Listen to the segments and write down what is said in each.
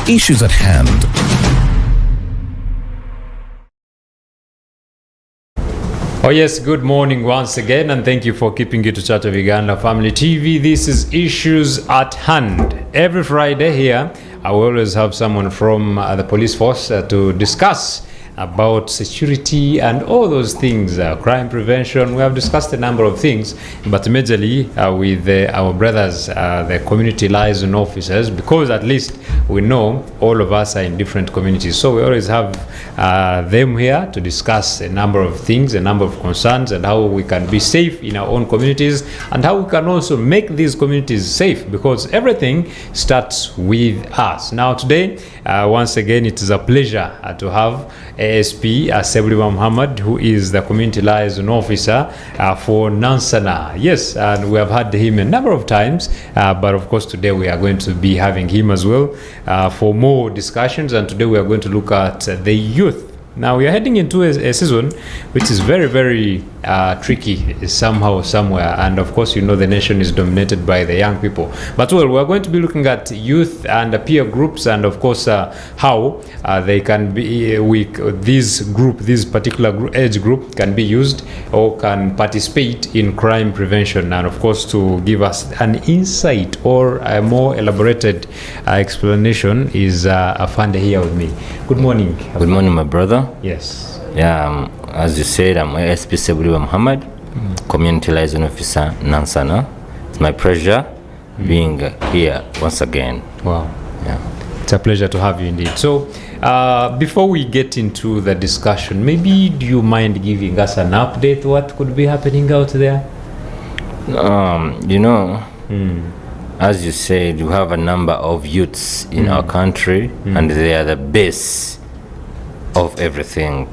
issues at hand. Oh yes, good morning once again, and thank you for keeping it to Church of Uganda Family TV. This is Issues at Hand. Every Friday here, I will always have someone from the police force to discuss about security and all those things, crime prevention. We have discussed a number of things, but majorly with our brothers, the community liaison officers, because at least we know all of us are in different communities. So we always have them here to discuss a number of things, a number of concerns, and how we can be safe in our own communities, and how we can also make these communities safe, because everything starts with us. Now today, once again, it is a pleasure to have ASP Ssebuliba Muhammed, who is the community liaison officer for Nansana. Yes, and we have had him a number of times, but of course today we are going to be having him as well for more discussions, and today we are going to look at the youth. Now we are heading into a season which is very, very tricky somehow, somewhere, and of course you know the nation is dominated by the young people. But well, we are going to be looking at youth and peer groups, and of course how they can be, this particular age group can be used or can participate in crime prevention. And of course, to give us an insight or a more elaborated explanation is Afande here with me. Good morning. Good morning, my brother. Yes. Yeah, as you said, I'm ASP Ssebuliba Muhammed, Community Liaison Officer, Nansana. It's my pleasure being here once again. Wow. Yeah. It's a pleasure to have you indeed. So, before we get into the discussion, maybe do you mind giving us an update what could be happening out there? As you said, you have a number of youths in our country, and they are the base of everything.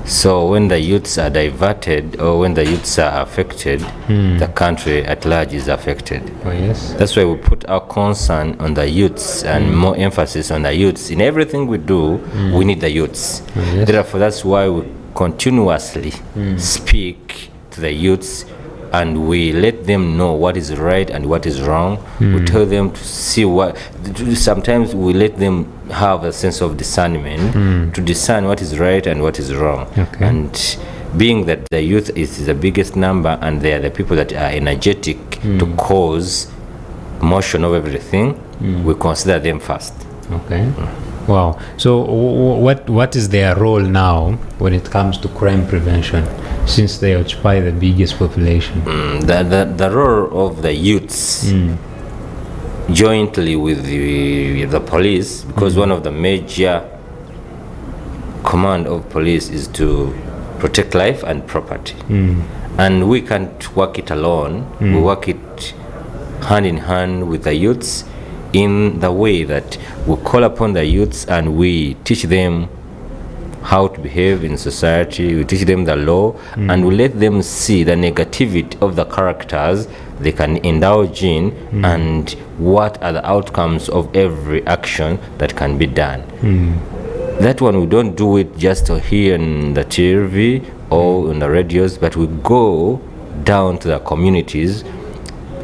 So when the youths are diverted, or when the youths are affected, the country at large is affected. Oh yes. That's why we put our concern on the youths and more emphasis on the youths. In everything we do, we need the youths. Oh, yes. Therefore, that's why we continuously speak to the youths, and we let them know what is right and what is wrong. We tell them to see what. Sometimes we let them have a sense of discernment to discern what is right and what is wrong. Okay. And being that the youth is the biggest number, and they are the people that are energetic to cause motion of everything, we consider them first. Okay. Wow. So what is their role now when it comes to crime prevention, since they occupy the biggest population? The role of the youths jointly with the police, because one of the major command of police is to protect life and property, and we can't work it alone. We work it hand in hand with the youths, in the way that we call upon the youths and we teach them how to behave in society. We teach them the law, and we let them see the negativity of the characters they can indulge in, and what are the outcomes of every action that can be done. That one, we don't do it just here in the TV or on the radios, but we go down to the communities,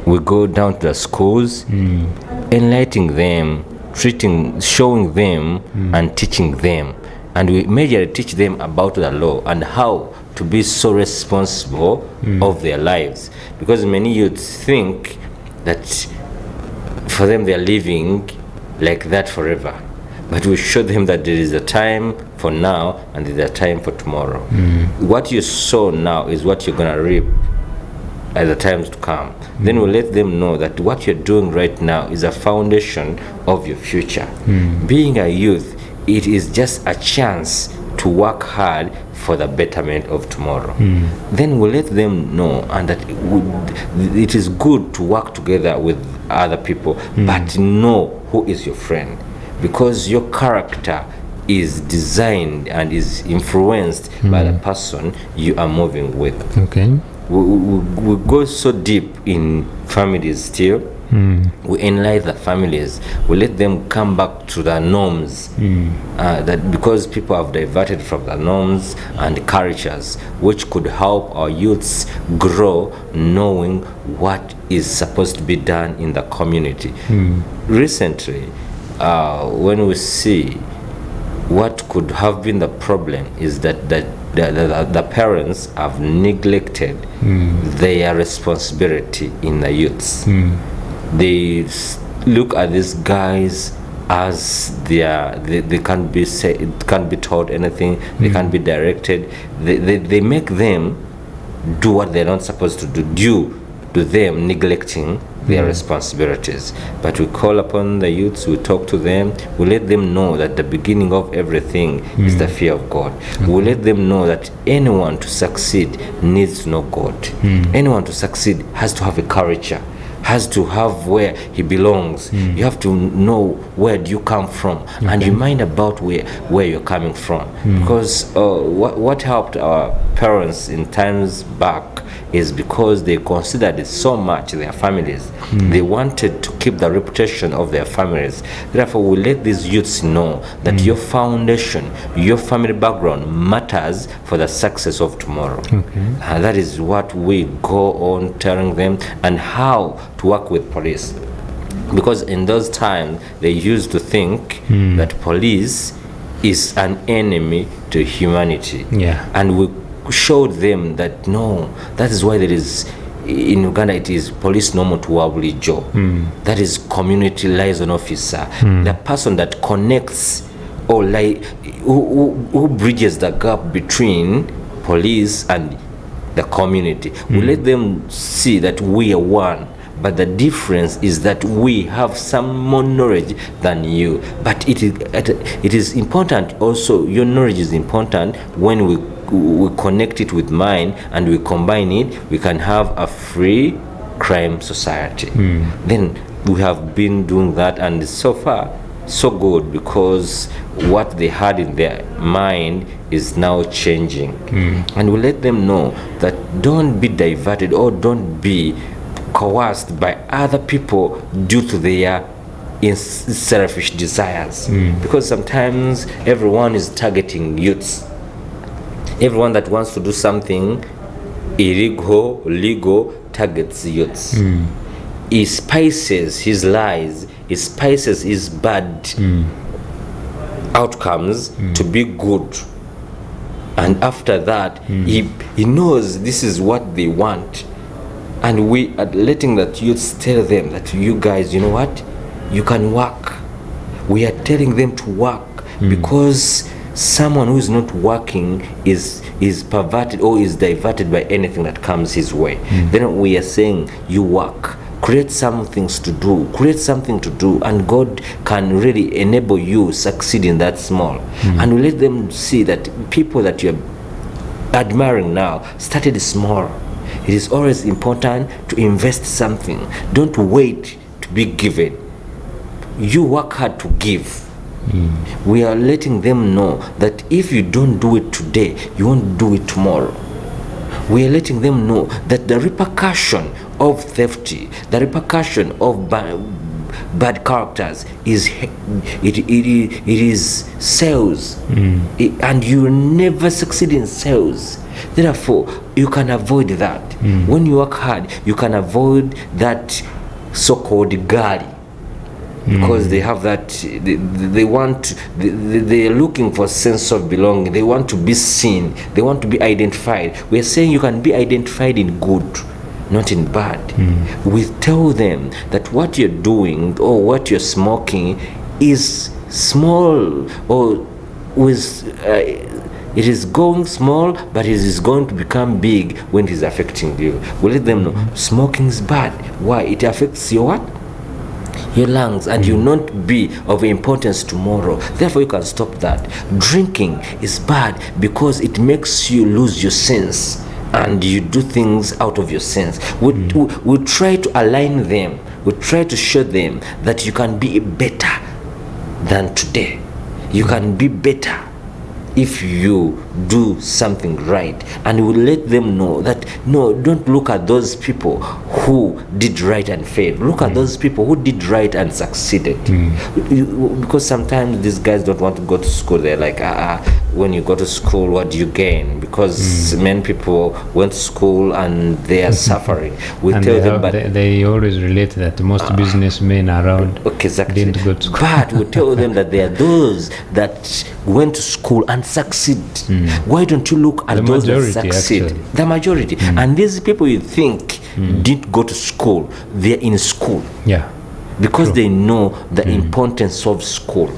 we go down to the schools, enlightening them, showing them, and teaching them. And we majorly teach them about the law and how to be so responsible of their lives. Because many youths think that for them they are living like that forever. But we show them that there is a time for now and there is a time for tomorrow. What you sow now is what you're going to reap at the times to come. Then we let them know that what you're doing right now is a foundation of your future. Being a youth, it is just a chance to work hard for the betterment of tomorrow. Then we let them know, and that it is good to work together with other people, but know who is your friend, because your character is designed and is influenced by the person you are moving with. Okay. We go so deep in families still. We enlighten the families. We let them come back to the norms. That because people have diverted from the norms and cultures, which could help our youths grow, knowing what is supposed to be done in the community. Recently, when we see what could have been the problem is that the parents have neglected their responsibility in the youths. They look at these guys as they can't be can't be taught anything, they can't be directed. They make them do what they're not supposed to do due to them neglecting their responsibilities. But we call upon the youths, we talk to them, we let them know that the beginning of everything is the fear of God. We let them know that anyone to succeed needs to know God. Anyone to succeed has to have a culture, has to have where he belongs. You have to know where do you come from, and you mind about where you're coming from. Because what helped our parents in times back is because they considered it so much their families. They wanted to keep the reputation of their families. Therefore, we let these youths know that your foundation, your family background matters for the success of tomorrow. And that is what we go on telling them, and how to work with police. Because in those times, they used to think that police is an enemy to humanity. And we showed them that no, that is why there is in Uganda it is police normal to wabuli job. That is community liaison officer, the person that connects or who bridges the gap between police and the community. We let them see that we are one, but the difference is that we have some more knowledge than you. But it is important also, your knowledge is important. When we connect it with mine and we combine it, we can have a free crime society. Then we have been doing that, and so far so good, because what they had in their mind is now changing. And we let them know that don't be diverted or don't be coerced by other people due to their selfish desires. Because sometimes everyone is targeting youths. Everyone that wants to do something illegal, legal, targets youths. He spices his lies, he spices his bad outcomes to be good. And after that, he knows this is what they want. And we are letting that youths tell them that you guys, you know what? You can work. We are telling them to work, because someone who is not working is perverted or is diverted by anything that comes his way. Then we are saying you work, create some things to do, and God can really enable you succeed in that small. And we let them see that people that you're admiring now started small. It is always important to invest something. Don't wait to be given. You work hard to give. We are letting them know that if you don't do it today, you won't do it tomorrow. We are letting them know that the repercussion of theft, the repercussion of bad characters is it is sales, and you will never succeed in sales. Therefore, you can avoid that. When you work hard, you can avoid that so-called gully. Because they have that, they are looking for sense of belonging. They want to be seen. They want to be identified. We are saying you can be identified in good, not in bad. We tell them that what you're doing or what you're smoking is small, or it is going small, but it is going to become big when it is affecting you. We let them know smoking is bad. Why? It affects your what? Your lungs, and you will not be of importance tomorrow. Therefore, you can stop that. Drinking is bad because it makes you lose your sense, and you do things out of your sense. We try to align them. We try to show them that you can be better than today. You can be better if you do something right. And we let them know that no, don't look at those people who did right and failed. Look at those people who did right and succeeded. Because sometimes these guys don't want to go to school. They're like, when you go to school, what do you gain? Because many people went to school and they are suffering. We And tell them, but they always relate that most businessmen around okay, exactly. didn't go to school. But we tell them that there are those that went to school and succeed. Why don't you look at The those that majority, succeed? actually. The majority. And these people you think didn't go to school, they're in school. Yeah. Because they know the importance of school.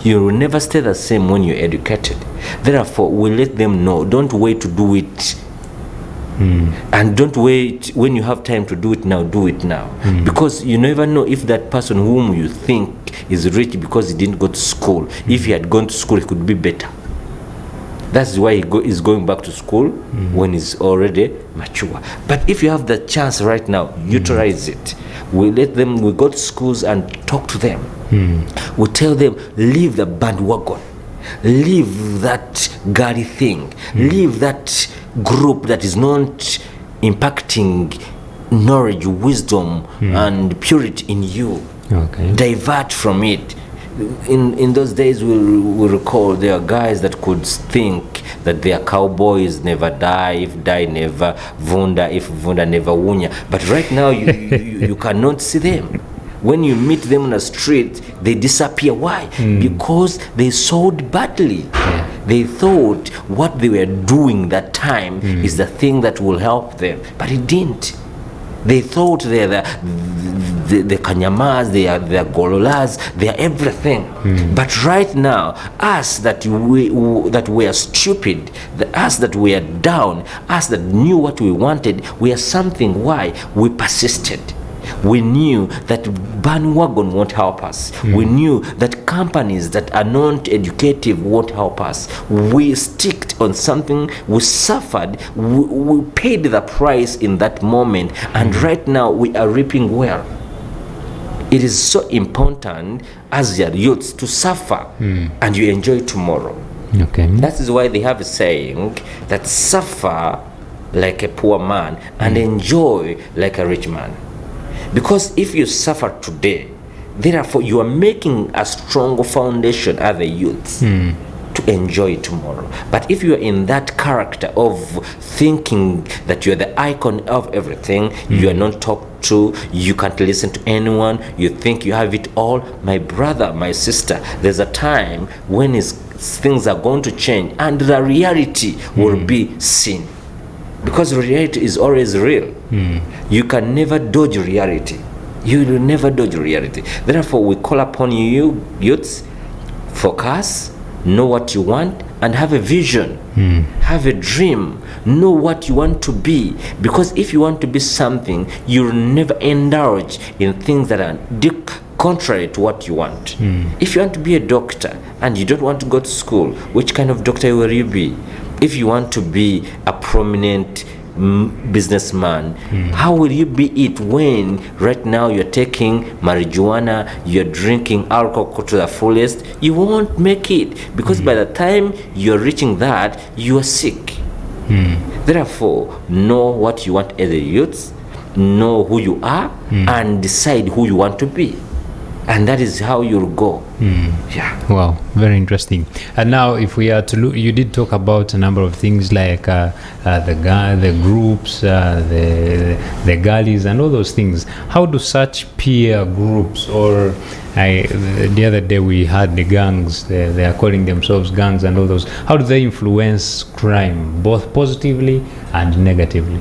You will never stay the same when you're educated. Therefore, we let them know, don't wait to do it. And don't wait when you have time to do it now, do it now. Because you never know if that person whom you think is rich because he didn't go to school, if he had gone to school, he could be better. That's why he's going back to school when he's already mature. But if you have the chance right now, utilize it. We go to schools and talk to them. We tell them, leave the bandwagon. Leave that gully thing. Leave that group that is not impacting knowledge, wisdom, and purity in you. Okay. Divert from it. In those days, we recall there are guys that could think that they are cowboys, never die, if die never, vunda, if vunda never wunya. But right now, you cannot see them. When you meet them on the street, they disappear. Why? Because they sold badly. They thought what they were doing that time is the thing that will help them, but it didn't. They thought they're the Kanyamas, they are Gololas, they are everything. But right now, us that we are stupid, us that we are down, us that knew what we wanted, we are something. Why? We persisted. We knew that bandwagon won't help us. We knew that companies that are not educative won't help us. We sticked on something. We suffered. We paid the price in that moment. And right now we are reaping well. It is so important as your youths to suffer and you enjoy tomorrow. Okay. That is why they have a saying that suffer like a poor man and enjoy like a rich man. Because if you suffer today, therefore you are making a strong foundation as a youth to enjoy tomorrow. But if you are in that character of thinking that you are the icon of everything, you are not talked to, you can't listen to anyone, you think you have it all, my brother, my sister, there's a time when things are going to change and the reality will be seen. Because reality is always real. You can never dodge reality. You will never dodge reality. Therefore, we call upon you, youths, focus, know what you want, and have a vision. Have a dream. Know what you want to be. Because if you want to be something, you'll never indulge in things that are contrary to what you want. If you want to be a doctor and you don't want to go to school, which kind of doctor will you be? If you want to be a prominent businessman, how will you be it when right now you're taking marijuana, you're drinking alcohol to the fullest? You won't make it, because by the time you're reaching that, you are sick. Therefore, know what you want as a youth, know who you are, and decide who you want to be. And that is how you'll go. Yeah. Wow, very interesting. And now, if we are to look, you did talk about a number of things like the groups, the gullies, and all those things. How do such peer groups, or the other day we had the gangs, they are calling themselves gangs, and all those. How do they influence crime, both positively and negatively?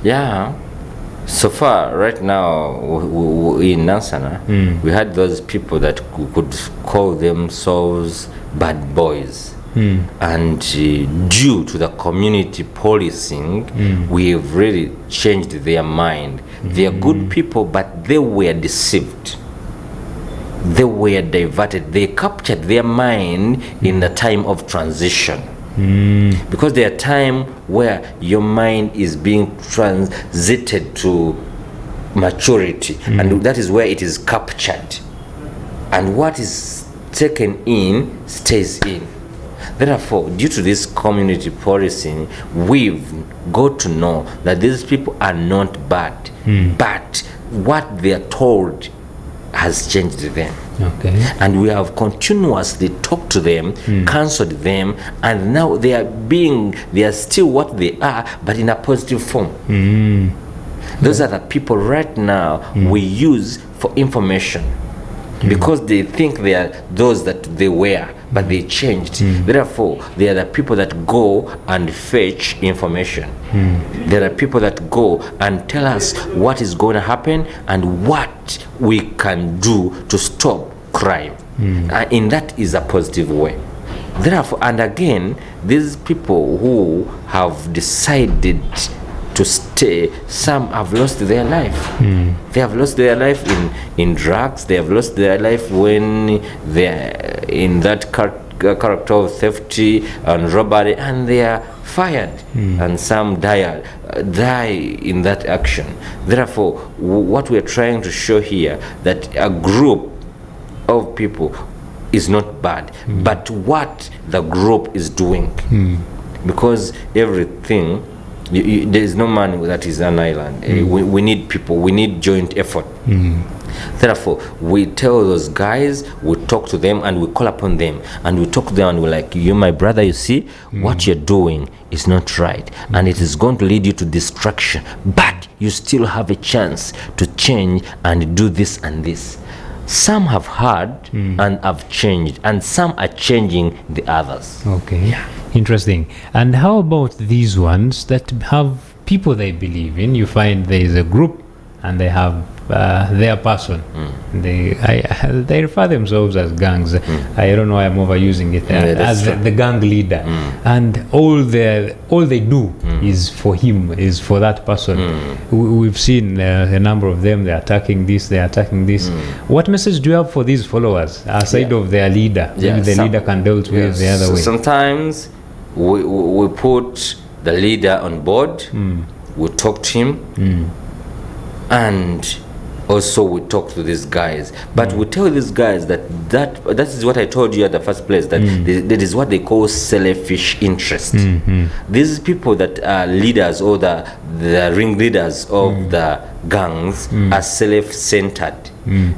Yeah. So far, right now, in Nansana, we had those people that could call themselves bad boys. And due to the community policing, we have really changed their mind. They are good people, but they were deceived. They were diverted. They captured their mind in the time of transition. Because there are time where your mind is being transited to maturity, and that is where it is captured, and what is taken in stays in. Therefore, due to this community policing, we've got to know that these people are not bad, but what they are told has changed them. Okay. And we have continuously talked to them, counseled them, and now they are still what they are, but in a positive form. Those are the people right now we use for information, because they think they are those that they were, but they changed. Therefore, they are the people that go and fetch information. There are people that go and tell us what is going to happen and what we can do to stop crime. In that is a positive way. Therefore, and again, these people who have decided to stay, some have lost their life. They have lost their life in drugs. They have lost their life when they're in that character of theft and robbery, and they are fired, and some die in that action. Therefore, what we are trying to show here, that a group of people is not bad, but what the group is doing, because everything, there is no man that is an island. We need people, we need joint effort. Therefore, we tell those guys, we talk to them, and we call upon them, and we talk to them, and we're like, you, my brother, you see, what you're doing is not right, and it is going to lead you to destruction, but you still have a chance to change and do this and this. Some have heard and have changed, and some are changing the others. Okay. Yeah. Interesting. And how about these ones that have people they believe in? You find there is a group and they have their person. They refer themselves as gangs. I don't know why I'm overusing it as the gang leader. And all they do is for him, is for that person. We've seen a number of them. They're attacking this, they're attacking this. What message do you have for these followers aside of their leader? Maybe the leader can deal with the other way. Sometimes we put the leader on board, we talk to him, and also we talk to these guys, but we tell these guys that is what I told you at the first place, that that is what they call selfish interest. These people that are leaders, or the ringleaders of the gangs, are self-centered.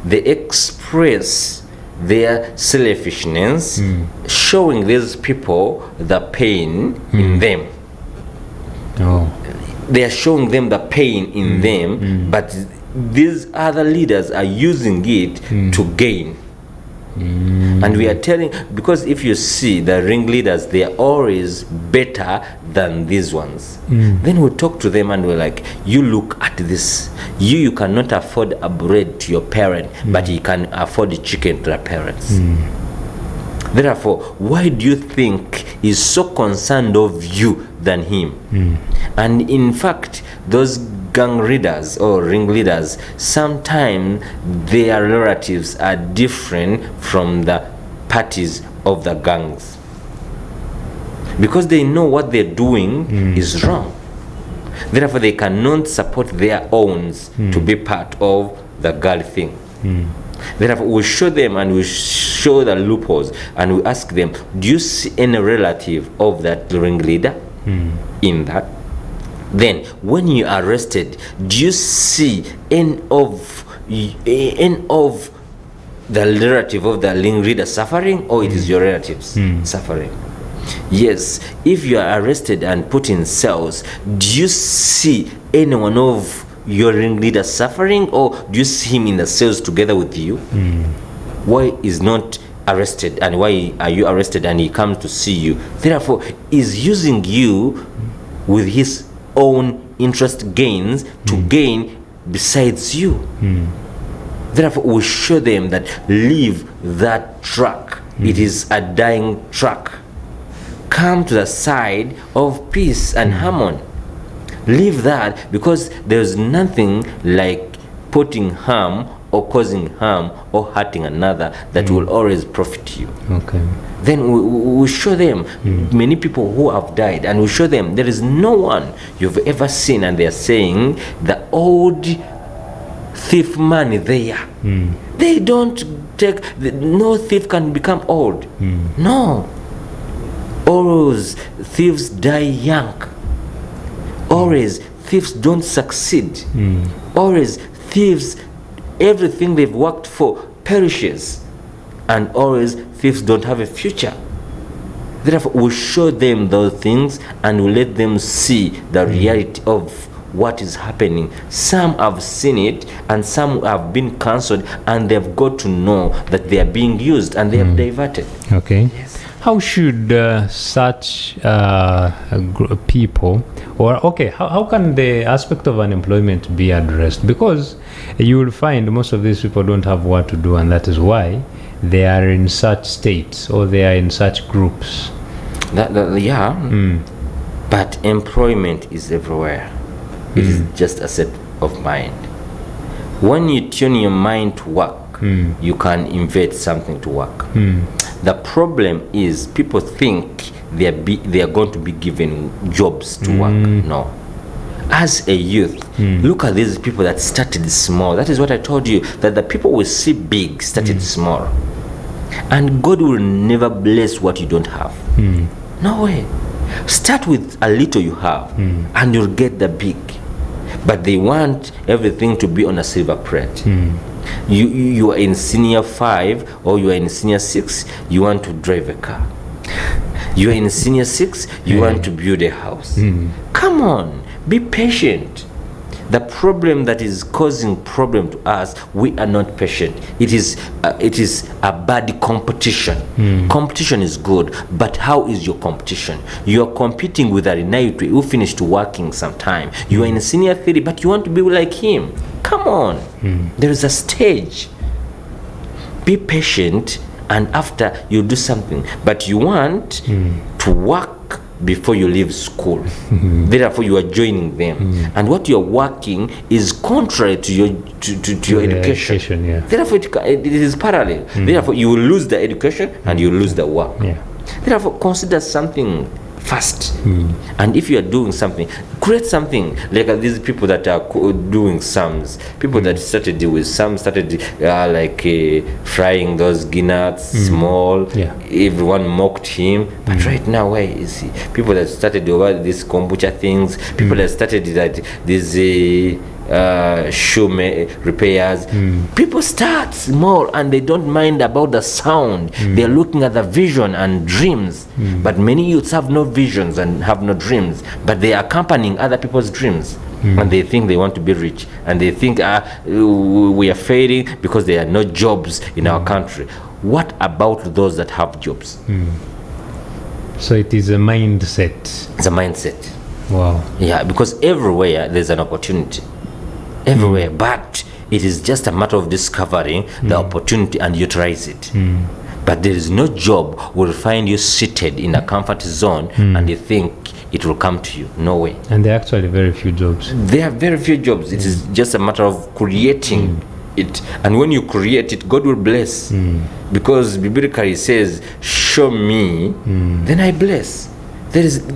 They express their selfishness, showing these people the pain in them. They are showing them the pain in them, but these other leaders are using it to gain. And we are telling, because if you see the ringleaders, they are always better than these ones. Then we talk to them and we're like, you look at this. You cannot afford a bread to your parent, but you can afford a chicken to the parents. Therefore, why do you think he's so concerned of you than him? And in fact, those gang leaders or ringleaders, sometimes their relatives are different from the parties of the gangs, because they know what they're doing is wrong. Therefore, they cannot support their owns to be part of the girl thing. Therefore, we show them and we show the loopholes, and we ask them, do you see any relative of that ringleader in that? Then, when you are arrested, do you see any of the relative of the ringleader suffering, or it is your relatives suffering? Yes. If you are arrested and put in cells, do you see anyone of your ringleader suffering, or do you see him in the cells together with you? Why is not arrested, and why are you arrested and he comes to see you? Therefore, is using you with his own interest gains to gain besides you. Therefore, we show them that leave that track. It is a dying track. Come to the side of peace and harmony. Leave that, because there's nothing like putting harm or causing harm or hurting another that will always profit you. Okay. Then we show them many people who have died, and we show them there is no one you've ever seen, and they're saying the old thief money there. They don't take, no thief can become old. No. Always thieves die young. Always thieves don't succeed. Always thieves, everything they've worked for perishes. and always thieves don't have a future. Therefore, we show them those things and we let them see the reality of what is happening. Some have seen it and some have been cancelled, and they've got to know that they are being used and they have diverted. Okay. Yes. How should such people, or okay, how can the aspect of unemployment be addressed? Because you will find most of these people don't have what to do, and that is why they are in such states or they are in such groups. But employment is everywhere. It is just a set of mind. When you tune your mind to work, you can invent something to work. The problem is people think they are going to be given jobs to work. No. As a youth, look at these people that started small. That is what I told you, that the people we see big started small. And God will never bless what you don't have. No way. Start with a little you have, and you'll get the big. But they want everything to be on a silver plate. You are in senior 5 or you are in senior 6, you want to drive a car. You are in senior 6, you want to build a house. Come on, be patient. The problem that is causing problem to us, we are not patient. It is a bad competition. Competition is good, but how is your competition? You are competing with a Renaito who finished working sometime. You are in senior 3, but you want to be like him. Come on, there is a stage. Be patient, and after you do something, but you want to work before you leave school. Therefore you are joining them, and what you are working is contrary to your education. Therefore it is parallel. Therefore you will lose the education and you will lose the work. Therefore consider something fast, and if you are doing something, create something. Like these people that are doing sums, people that started with some started frying those guineas small. Everyone mocked him, but right now where is he? People that started over these kombucha things, people that started that these shoe repairs. People start small and they don't mind about the sound. They're looking at the vision and dreams. But many youths have no visions and have no dreams, but they are accompanying other people's dreams. And they think they want to be rich, and they think we are failing because there are no jobs in our country. What about those that have jobs? So it is a mindset. It's a mindset. Wow. Yeah, because everywhere there's an opportunity. Everywhere, but it is just a matter of discovering the opportunity and utilize it. But there is no job will find you seated in a comfort zone and you think it will come to you. No way. And there are actually very few jobs. There are very few jobs. It is just a matter of creating it, and when you create it, God will bless. Because biblically it says, show me, then I bless.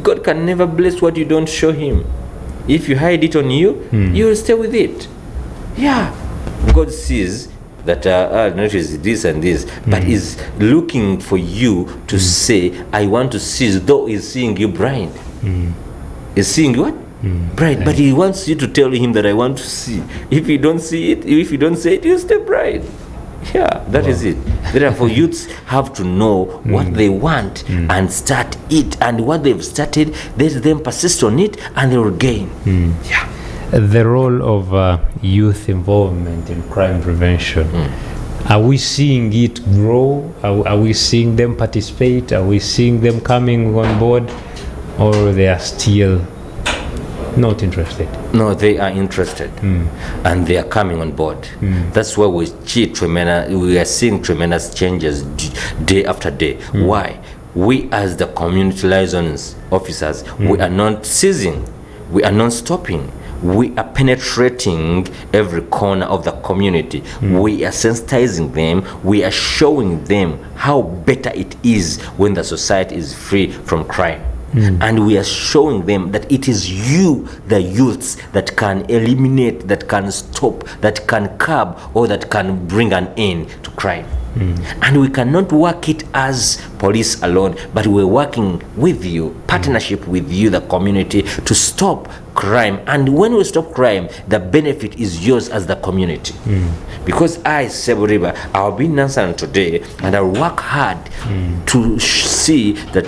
God can never bless what you don't show him. If you hide it on you, you will stay with it. Yeah, God sees that notice this and this, but is looking for you to say, I want to see, though he's seeing you blind. He's seeing what? Bright, but he wants you to tell him that I want to see. If you don't see it, if you don't say it, you stay bright. Yeah, that is it. Therefore, youths have to know what they want and start it, and what they've started, let them persist on it, and they will gain. Yeah. The role of youth involvement in crime prevention. Are we seeing it grow? Are we seeing them participate? Are we seeing them coming on board, or they are still not interested? No, they are interested, and they are coming on board. That's why we are seeing tremendous changes day after day. Why? We as the community liaisons officers, we are not ceasing, we are not stopping. We are penetrating every corner of the community. We are sensitizing them. We are showing them how better it is when the society is free from crime. And we are showing them that it is you, the youths, that can eliminate, that can stop, that can curb, or that can bring an end to crime. And we cannot work it as police alone, but we're working with you, partnership with you, the community, to stop crime. And when we stop crime, the benefit is yours as the community. Because I, Ssebuliba, I'll be in Nansana today, and I'll work hard to see that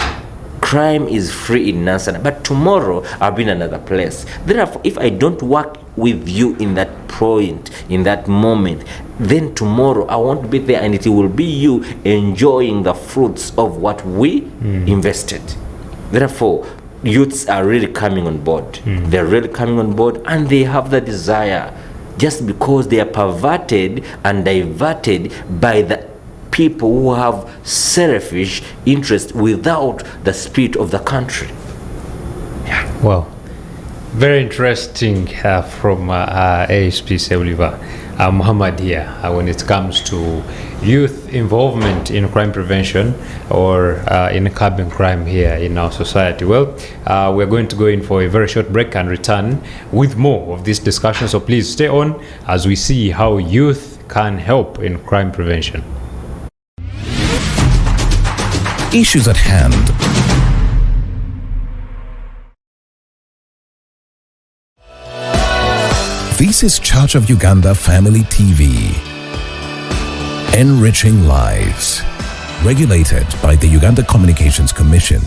crime is free in Nansana, but tomorrow I'll be in another place. Therefore, if I don't work with you in that point, in that moment, then tomorrow I won't be there, and it will be you enjoying the fruits of what we invested. Therefore, youths are really coming on board. They're really coming on board, and they have the desire, just because they are perverted and diverted by the people who have selfish interest without the spirit of the country. Well, very interesting from ASP Ssebuliba Muhammed here when it comes to youth involvement in crime prevention or in curbing crime here in our society. Well, we're going to go in for a very short break and return with more of this discussion. So please stay on as we see how youth can help in crime prevention. Issues at hand. This is Church of Uganda Family TV. Enriching lives. Regulated by the Uganda Communications Commission.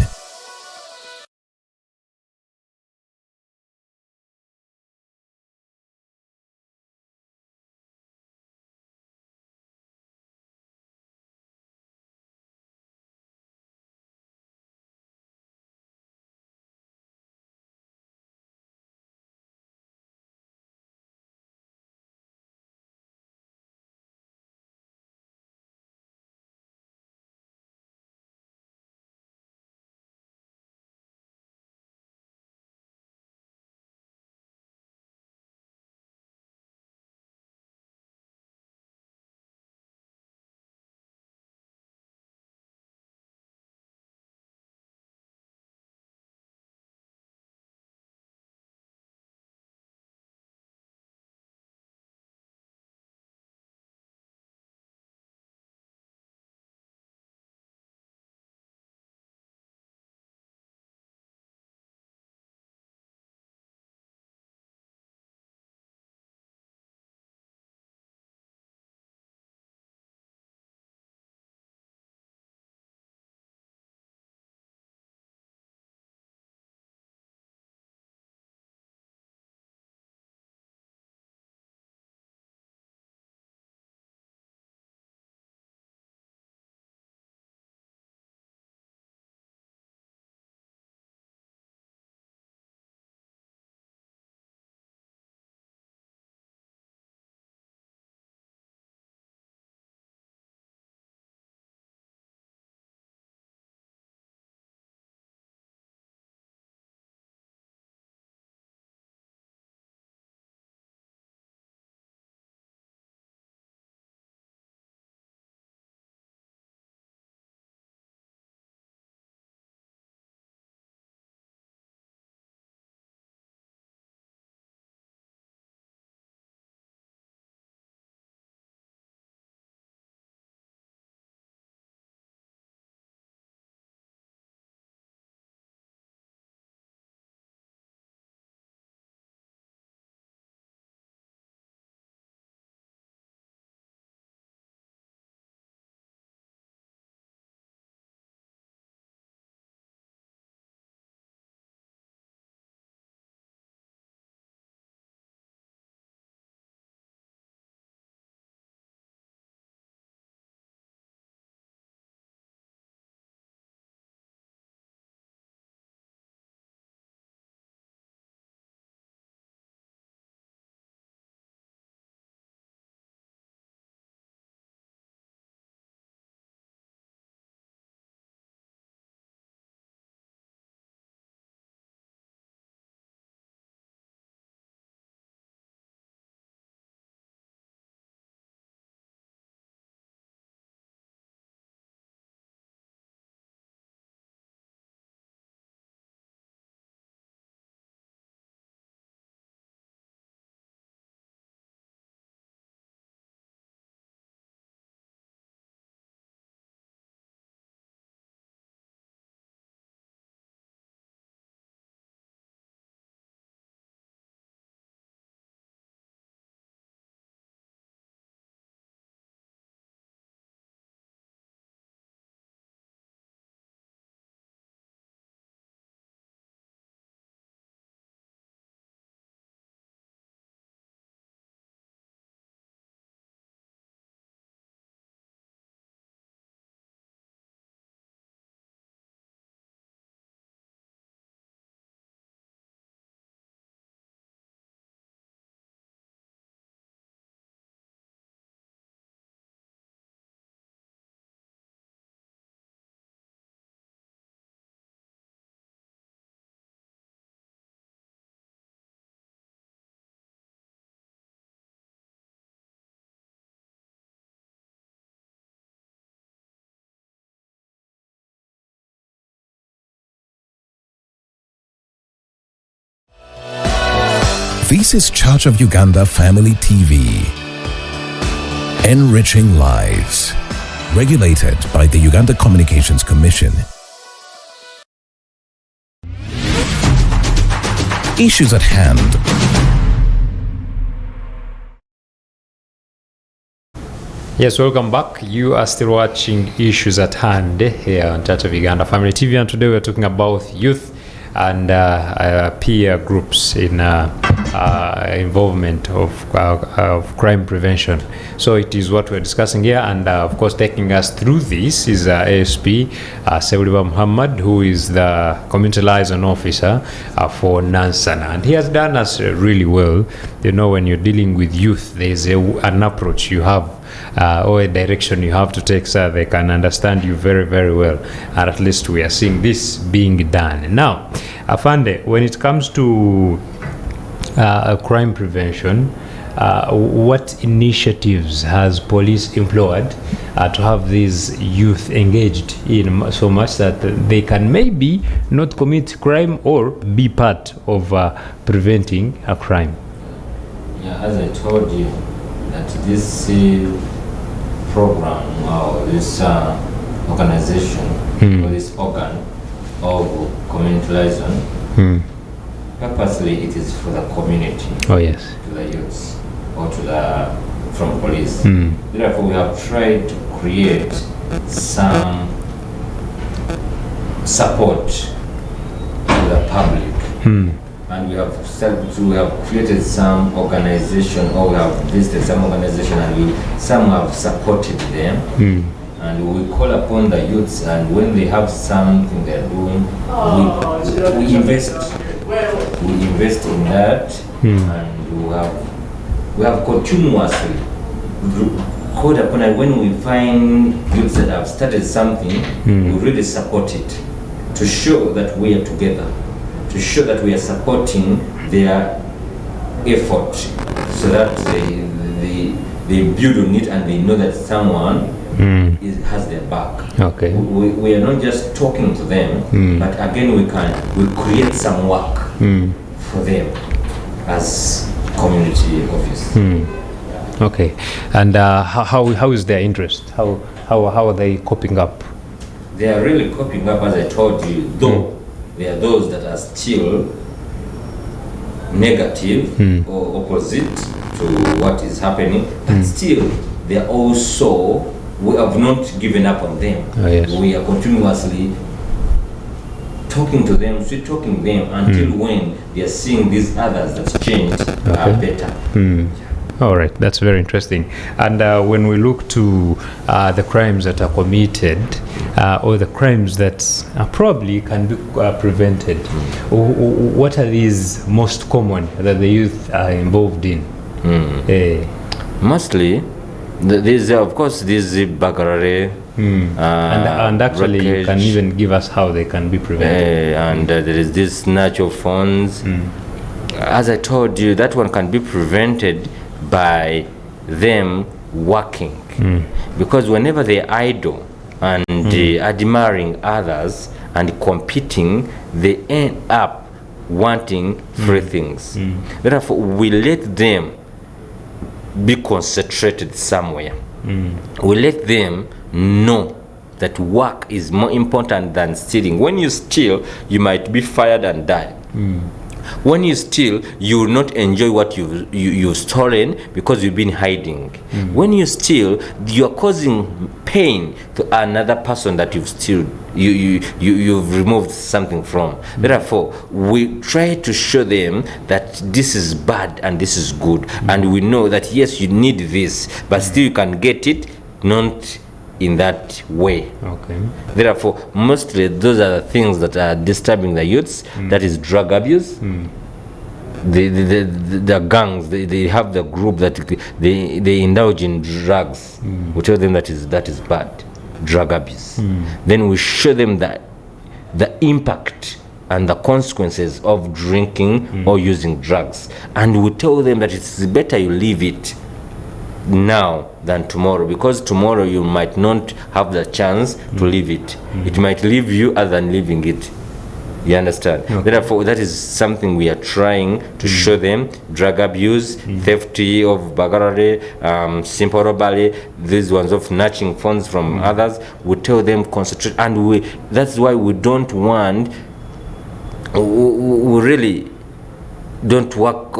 This is Church of Uganda Family TV. Enriching lives. Regulated by the Uganda Communications Commission. Issues at hand. Yes, welcome back. You are still watching Issues at Hand here on Church of Uganda Family TV, and today we're talking about youth and peer groups in involvement of crime prevention. So it is what we're discussing here, and of course taking us through this is ASP Ssebuliba Muhammed, who is the community liaison officer for Nansana, and he has done us really well. You know, when you're dealing with youth, there's an approach you have or a direction you have to take so they can understand you very, very well. And at least we are seeing this being done. Now, Afande, when it comes to crime prevention, what initiatives has police employed to have these youth engaged in so much that they can maybe not commit crime or be part of preventing a crime? Yeah, as I told you, that this program or this organization or this organ of community liaison, purposely it is for the community. Oh yes. To the youths or to the from police. Therefore, we have tried to create some support to the public. And we have created some organization, or we have visited some organization, and some have supported them. And we call upon the youths, and when they have something they're doing, we invest. We invest in that, and we have continuously called upon it. When we find youths that have started something, we really support it to show that we are together, to show that we are supporting their effort, so that they build on it and they know that someone has their back. Okay. We are not just talking to them, but again we create some work for them as community office. Okay. And how is their interest? How are they coping up? They are really coping up, as I told you, though there are those that are still negative or opposite to what is happening, but still they are also, we have not given up on them. Oh, yes. We are continuously talking to them, sweet talking them until when they are seeing these others that changed are better. All right, that's very interesting. And when we look to the crimes that are committed or the crimes that probably can be prevented, what are these most common that the youth are involved in? Mostly, there's of course this bagarare. And actually wreckage. You can even give us how they can be prevented. And there is this natural phones. As I told you, that one can be prevented by them working, because whenever they idle and admiring others and competing, they end up wanting free things. Therefore, we let them be concentrated somewhere. We let them know that work is more important than stealing. When you steal, you might be fired and die. When you steal, you will not enjoy what you've stolen because you've been hiding. When you steal, you are causing pain to another person that you've stolen. You've removed something from. Therefore, we try to show them that this is bad and this is good, and we know that yes, you need this, but still you can get it, not in that way. Okay. Therefore, mostly those are the things that are disturbing the youths. That is drug abuse. The gangs, they have the group that they indulge in drugs. We tell them that is bad, drug abuse. Then we show them that the impact and the consequences of drinking or using drugs, and we tell them that it's better you leave it now than tomorrow, because tomorrow you might not have the chance to leave it. It might leave you other than leaving it. You understand? Therefore, that is something we are trying to show them: drug abuse, theft of burglary, simple robbery, these ones of snatching funds from others. We tell them concentrate, and that's why we don't want. We really don't work.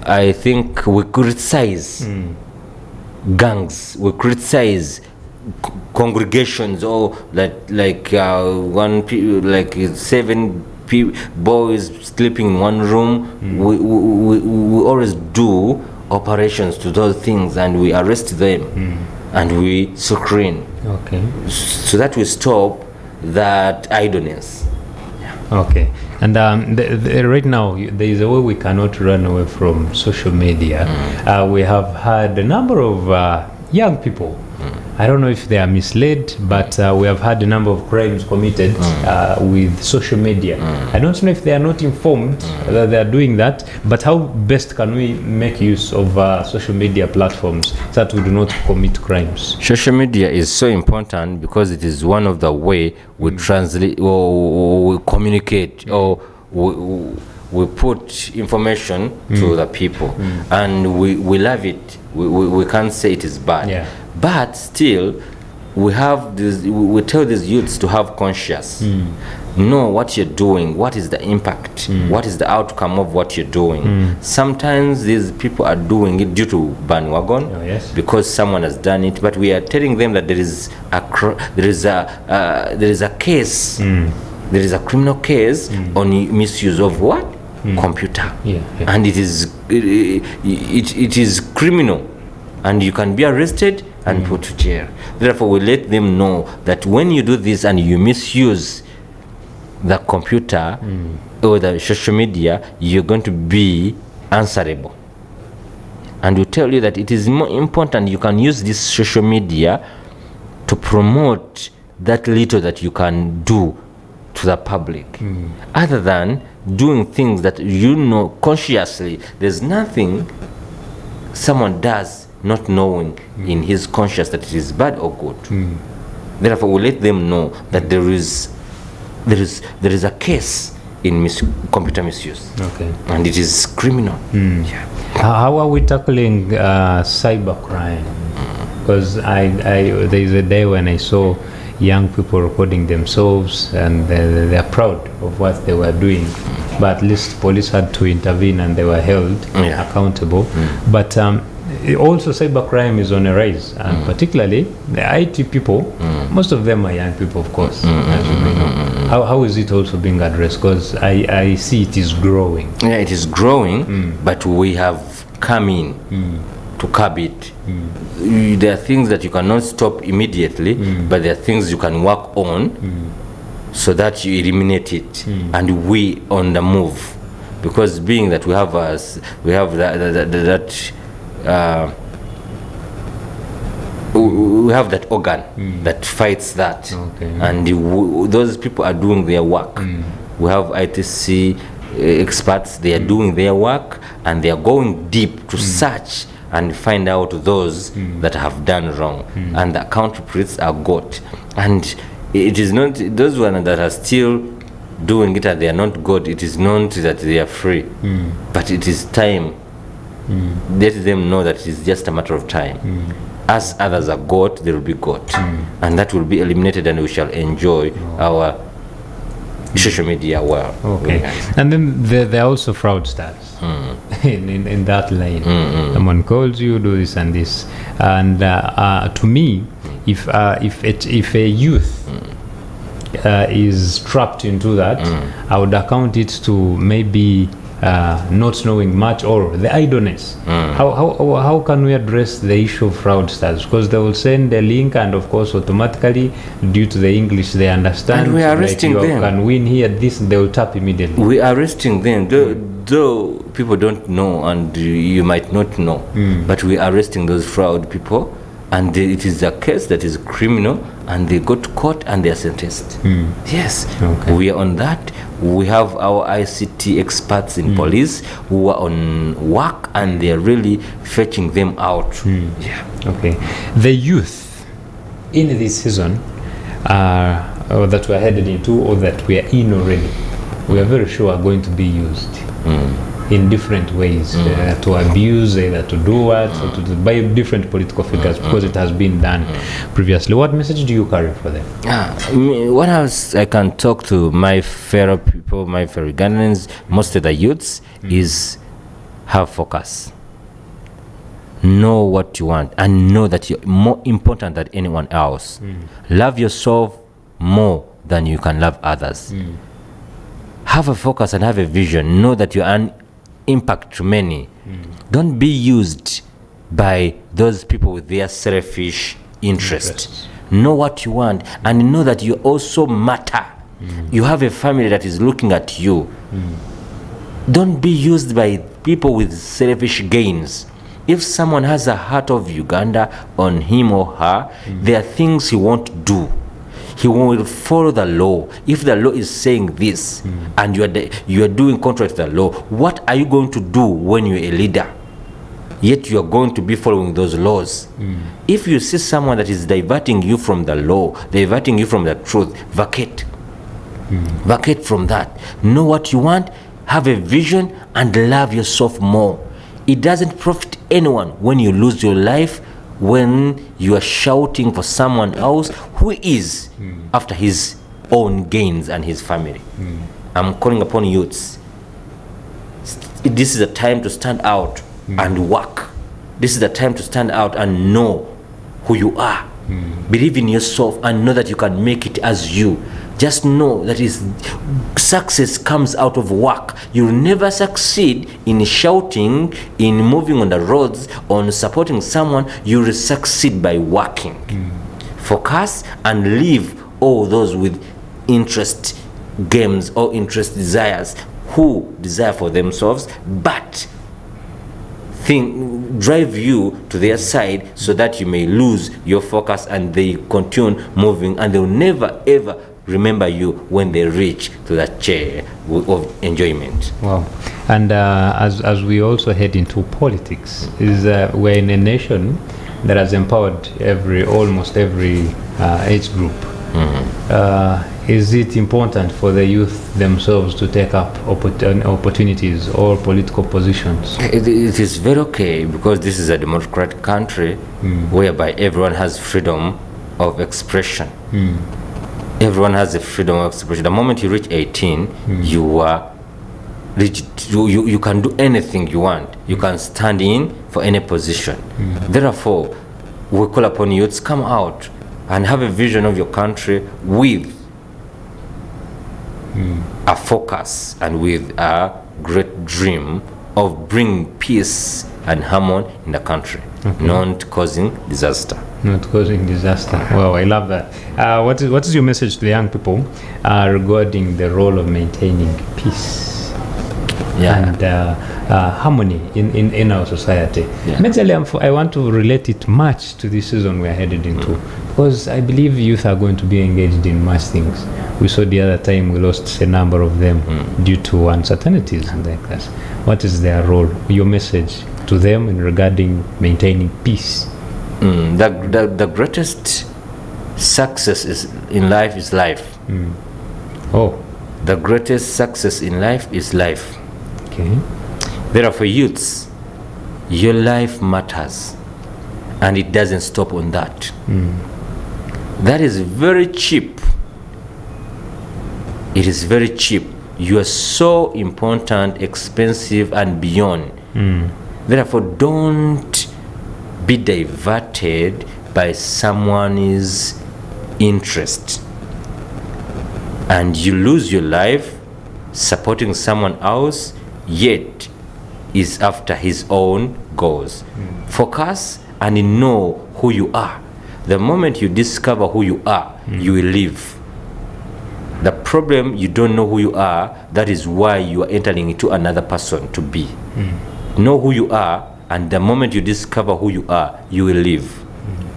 I think we criticize gangs. We criticize congregations, or like 7 boys sleeping in one room. We always do operations to those things, and we arrest them and we screen, so that we stop that idleness. Okay. And right now, there is a way we cannot run away from social media. We have had a number of young people. I don't know if they are misled, but we have had a number of crimes committed with social media. I don't know if they are not informed that they are doing that, but how best can we make use of social media platforms so that we do not commit crimes? Social media is so important because it is one of the way we translate or we communicate or we put information to the people, and we love it. We can't say it is bad, but still we have this. We tell these youths to have conscience, know what you're doing, what is the impact, what is the outcome of what you're doing. Sometimes these people are doing it due to bandwagon, because someone has done it, but we are telling them that there is a case, there is a criminal case on misuse of what? Computer, and it is criminal, and you can be arrested and put to jail. Therefore, we let them know that when you do this and you misuse the computer or the social media, you're going to be answerable. And we tell you that it is more important you can use this social media to promote that little that you can do to the public, other than doing things that you know consciously. There's nothing someone does not knowing in his conscience that it is bad or good. Therefore, we let them know that there is a case in computer misuse, and it is criminal. How are we tackling cyber crime? Because there is a day when I saw young people recording themselves, and they are proud of what they were doing, but at least police had to intervene and they were held accountable. But also cybercrime is on a rise, and particularly the IT people, most of them are young people, of course, as you may know. How is it also being addressed? Because I see it is growing. Yeah, it is growing, but we have come in to curb it. There are things that you cannot stop immediately, but there are things you can work on so that you eliminate it, and we on the move, because being that we have that organ that fights that, and those people are doing their work. We have ITC experts, they are doing their work, and they are going deep to search and find out those that have done wrong, and the culprits are got. And it is not those ones that are still doing it and they are not God. It is not that they are free, but it is time. Let them know that it is just a matter of time. As others are got, they will be got, and that will be eliminated, and we shall enjoy our social media well. And then there are also fraudsters in that lane. Someone calls you, do this and this, and to me, if a youth is trapped into that, I would account it to maybe not knowing much or the idleness. How can we address the issue of fraudsters? Because they will send a link, and of course automatically, due to the English they understand, and we are arresting them. You can win here, this, they will tap immediately. We are arresting them, though people don't know, and you might not know, but we are arresting those fraud people, and it is a case that is criminal, and they go to court and they are sentenced. Yes, we are on that. We have our ICT experts in police who are on work, and they are really fetching them out. The youth in this season are or that we're headed into, or that we are in already, we are very sure are going to be used in different ways, to abuse, either to do what, or by different political figures, because it has been done previously. What message do you carry for them? What else I can talk to my fellow people, my fellow Ugandans, most of the youths, is have focus. Know what you want, and know that you're more important than anyone else. Love yourself more than you can love others. Have a focus and have a vision. Know that you're an impact to many. Don't be used by those people with their selfish interest. Know what you want, and know that you also matter. You have a family that is looking at you. Don't be used by people with selfish gains. If someone has a heart of Uganda on him or her, there are things he won't do. He will follow the law. If the law is saying this, and you are doing contrary to the law, what are you going to do when you're a leader? Yet you are going to be following those laws. If you see someone that is diverting you from the law, diverting you from the truth, vacate. Vacate from that. Know what you want, have a vision, and love yourself more. It doesn't profit anyone when you lose your life, when you are shouting for someone else who is after his own gains and his family. I'm calling upon youths. This is a time to stand out and work. This is the time to stand out and know who you are. Believe in yourself and know that you can make it as you. Just know that success comes out of work. You'll never succeed in shouting, in moving on the roads, on supporting someone. You'll succeed by working. Focus and leave all those with interest games or interest desires who desire for themselves, but drive you to their side so that you may lose your focus and they continue moving, and they'll never ever remember you when they reach to that chair of enjoyment. Wow. And as we also head into politics, we're in a nation that has empowered almost every age group. Is it important for the youth themselves to take up opportunities or political positions? It is very okay, because this is a democratic country whereby everyone has freedom of expression. Everyone has the freedom of expression. The moment you reach 18, you can do anything you want. You can stand in for any position. Therefore, we call upon youths, come out and have a vision of your country with a focus and with a great dream of bringing peace and harmony in the country, not causing disaster. Not causing disaster. Wow, I love that. What is your message to the young people regarding the role of maintaining peace and harmony in our society? Majorly, I want to relate it much to the season we're headed into, because I believe youth are going to be engaged in much things. We saw the other time we lost a number of them due to uncertainties and like that. What is their role? Your message to them in regarding maintaining peace? The greatest success in life is life. The greatest success in life is life. Okay. Therefore, youths, your life matters, and it doesn't stop on that. That is very cheap. It is very cheap. You are so important, expensive, and beyond. Therefore, don't be diverted by someone's interest, and you lose your life supporting someone else, yet is after his own goals. Focus and know who you are. The moment you discover who you are, you will live. The problem, you don't know who you are. That is why you are entering into another person to be. Know who you are, and the moment you discover who you are, you will live.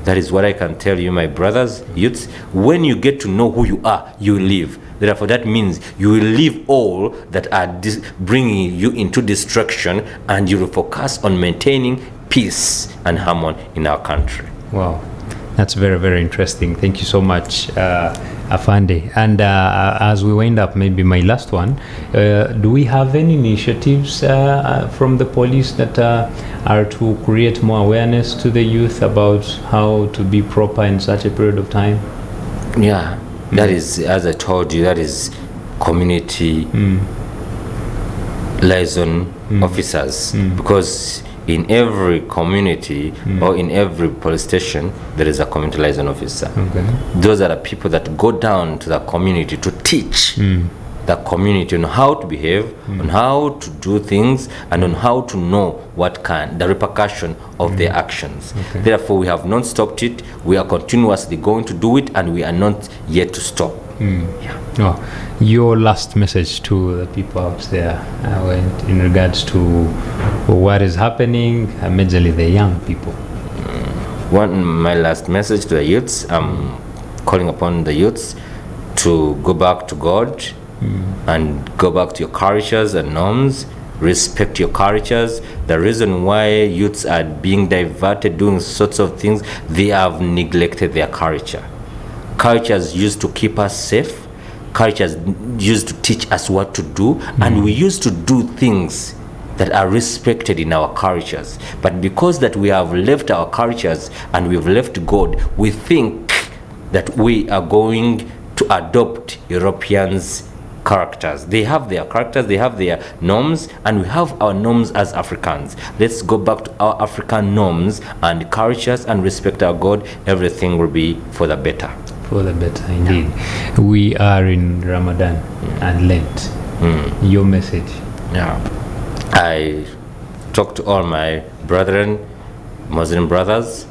That is what I can tell you, my brothers, youths. When you get to know who you are, you will live. Therefore, that means you will leave all that are bringing you into destruction, and you will focus on maintaining peace and harmony in our country. Wow. That's very, very interesting. Thank you so much. Afande. And as we wind up, maybe my last one, do we have any initiatives from the police that are to create more awareness to the youth about how to be proper in such a period of time? Yeah, that is, as I told you, that is community liaison officers, because in every community or in every police station there is a community liaison officer. Okay. Those are the people that go down to the community to teach the community on how to behave, on how to do things, and on how to know the repercussion of their actions. Okay. Therefore, we have not stopped it. We are continuously going to do it, and we are not yet to stop. Yeah. Oh, your last message to the people out there in regards to what is happening, majorly the young people. My last message to the youths, I'm calling upon the youths to go back to God and go back to your cultures and norms. Respect your cultures. The reason why youths are being diverted doing sorts of things, they have neglected their culture. Cultures used to keep us safe. Cultures used to teach us what to do, and we used to do things that are respected in our cultures. But because that we have left our cultures and we've left God, we think that we are going to adopt Europeans' characters. They have their characters, they have their norms, and we have our norms as Africans. Let's go back to our African norms and cultures and respect our God. Everything will be for the better. For the better, indeed. Yeah. We are in Ramadan and Lent. Your message? Yeah. I talk to all my brethren, Muslim brothers.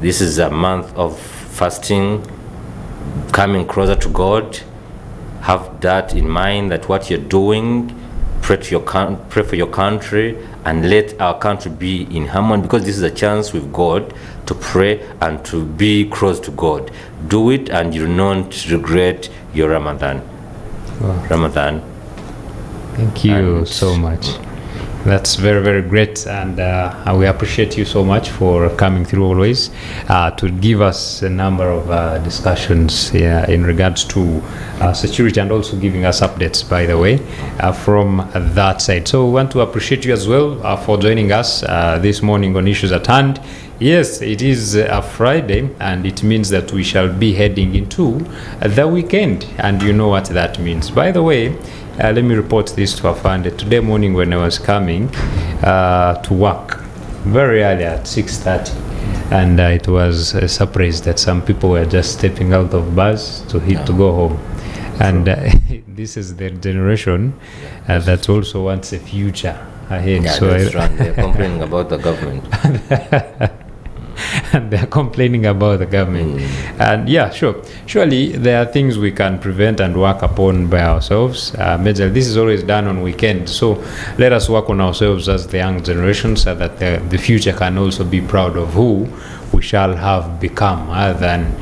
This is a month of fasting, coming closer to God. Have that in mind, that what you're doing, pray for your country, and let our country be in harmony, because this is a chance with God to pray and to be close to God. Do it, and you will not regret your Ramadan. Wow. Ramadan. Thank you so much. That's very, very great, and we appreciate you so much for coming through always to give us a number of discussions in regards to security, and also giving us updates, by the way, from that side. So we want to appreciate you as well for joining us this morning on Issues at Hand. Yes, it is a Friday, and it means that we shall be heading into the weekend, and you know what that means. By the way, let me report this to Afande. Today morning when I was coming to work very early at 6:30, and it was a surprise that some people were just stepping out of bus to go home. And this is the generation that also wants a future ahead. Yeah, so that's right. They're complaining about the government. And they're complaining about the government. And yeah, surely there are things we can prevent and work upon by ourselves. This is always done on weekends, so let us work on ourselves as the young generation, so that the future can also be proud of who we shall have become, other than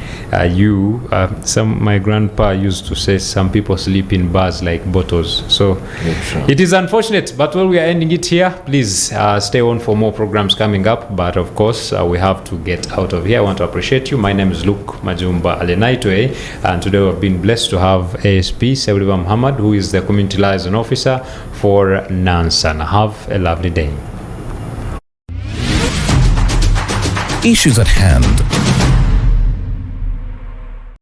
my grandpa used to say some people sleep in bars like bottles. So it is unfortunate, but we are ending it here. Please stay on for more programs coming up, but of course we have to get out of here. I want to appreciate you. My name is Luke Majumba Alenaitwe, and today we've been blessed to have ASP Ssebuliba Muhammed, who is the Community Liaison Officer for Nansana. Have a lovely day. Issues at Hand